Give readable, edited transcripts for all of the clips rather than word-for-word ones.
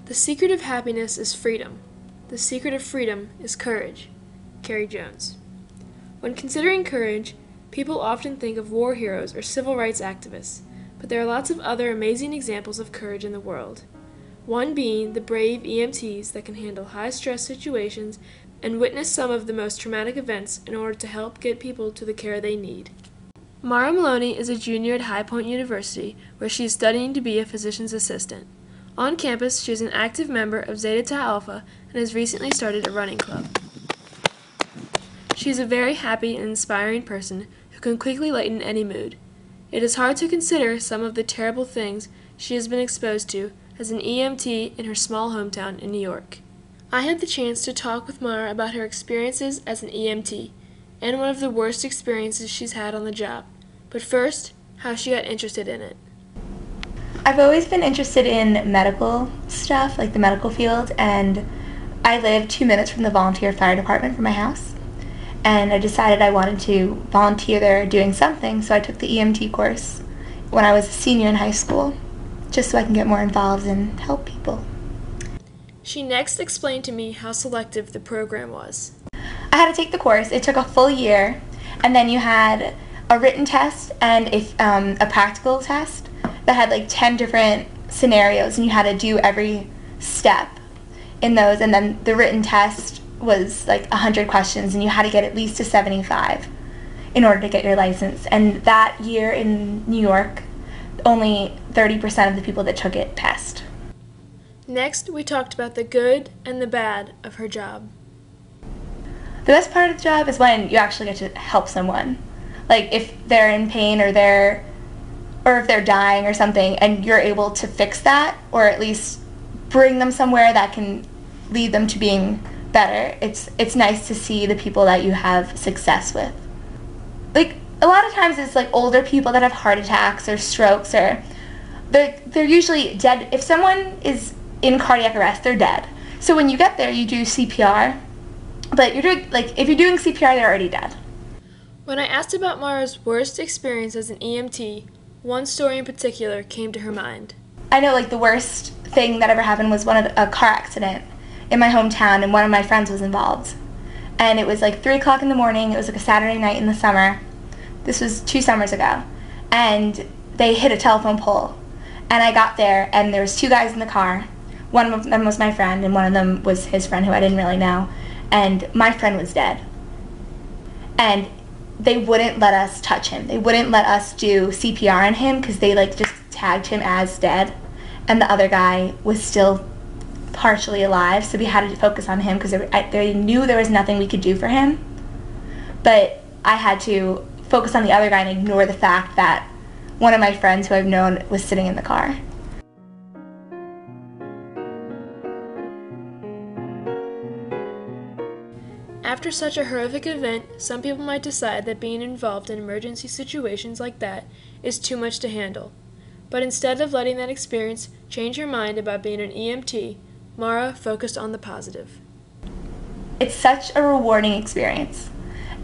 The secret of happiness is freedom. The secret of freedom is courage. Carrie Jones. When considering courage, people often think of war heroes or civil rights activists, but there are lots of other amazing examples of courage in the world. One being the brave EMTs that can handle high-stress situations and witness some of the most traumatic events in order to help get people to the care they need. Maura Maloney is a junior at High Point University, where she is studying to be a physician's assistant. On campus, she is an active member of Zeta Tau Alpha and has recently started a running club. She is a very happy and inspiring person who can quickly lighten any mood. It is hard to consider some of the terrible things she has been exposed to as an EMT in her small hometown in New York. I had the chance to talk with Maura about her experiences as an EMT and one of the worst experiences she's had on the job. But first, how she got interested in it. I've always been interested in medical stuff, like the medical field, and I live 2 minutes from the volunteer fire department from my house. And I decided I wanted to volunteer there doing something, so I took the EMT course when I was a senior in high school, just so I can get more involved and help people. She next explained to me how selective the program was. I had to take the course. It took a full year, and then you had a written test and a practical test that had like 10 different scenarios, and you had to do every step in those, and then the written test was like 100 questions, and you had to get at least a 75 in order to get your license. And that year in New York, only 30% of the people that took it passed. Next, we talked about the good and the bad of her job. The best part of the job is when you actually get to help someone. Like if they're in pain or if they're dying or something, and you're able to fix that, or at least bring them somewhere that can lead them to being better. It's nice to see the people that you have success with. Like a lot of times it's like older people that have heart attacks or strokes, or they're usually dead. If someone is in cardiac arrest, they're dead. So when you get there, you do CPR, but if you're doing CPR, they're already dead. When I asked about Maura's worst experience as an EMT, one story in particular came to her mind. I know like the worst thing that ever happened was a car accident in my hometown, and one of my friends was involved. And it was like 3 o'clock in the morning. It was like a Saturday night in the summer. This was 2 summers ago. And they hit a telephone pole. And I got there, and there was 2 guys in the car. One of them was my friend, and one of them was his friend, who I didn't really know. And my friend was dead. And they wouldn't let us touch him. They wouldn't let us do CPR on him because they like just tagged him as dead. And the other guy was still partially alive, so we had to focus on him because they knew there was nothing we could do for him. But I had to focus on the other guy and ignore the fact that one of my friends who I've known was sitting in the car. After such a horrific event, some people might decide that being involved in emergency situations like that is too much to handle. But instead of letting that experience change her mind about being an EMT, Maura focused on the positive. It's such a rewarding experience.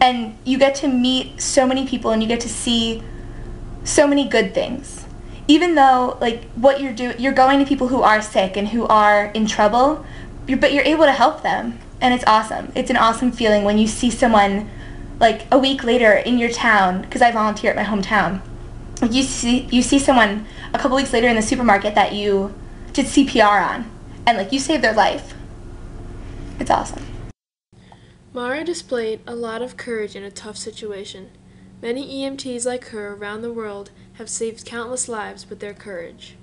And you get to meet so many people, and you get to see so many good things. Even though like what you're going to people who are sick and who are in trouble, but you're able to help them. And it's awesome. It's an awesome feeling when you see someone like a week later in your town, because I volunteer at my hometown. You see someone a couple weeks later in the supermarket that you did CPR on, and like you saved their life. It's awesome. Maura displayed a lot of courage in a tough situation. Many EMTs like her around the world have saved countless lives with their courage.